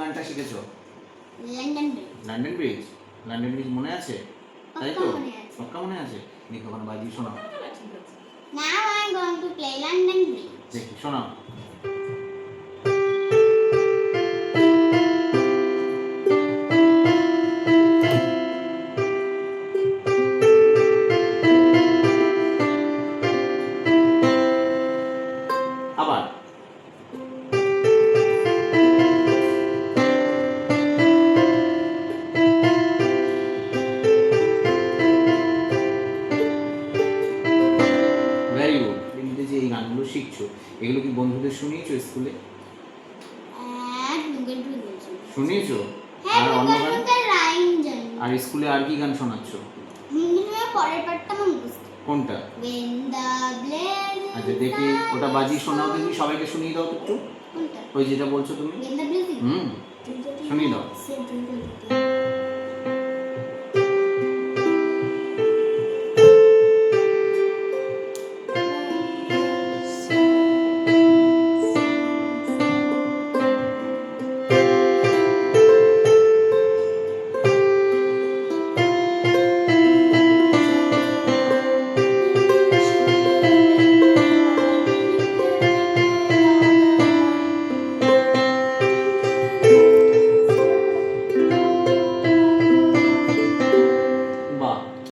গানটা শিখেছো? London bridge. London bridge. London bridge মনে আছে? তাই তো? পাক্কা মনে আছে। পাক্কা মনে আছে? দেখো ওখানে বাজিয়ে শোনাও। Now I'm going to play London Bridge. দেখি শোনাও। আবার ভেরি গুড। তুমি যে এই গানগুলো শিখছো এগুলো কি বন্ধুদের শুনিয়েছো স্কুলে? And Google to Google. শুনিয়েছো? হ্যাঁ, আর অন্য গান? Google রাইম জানি। আর স্কুলে আর কি গান শোনাচ্ছো? পরের পার্টটা আমার বুঝতে। কোনটা? When the blaze is আচ্ছা দেখি ওটা বাজিয়ে শোনাও, দেখি সবাইকে শুনিয়ে দাও তো একটু। কোনটা? ওই যেটা বলছো তুমি। When the blaze is শুনিয়ে দাও।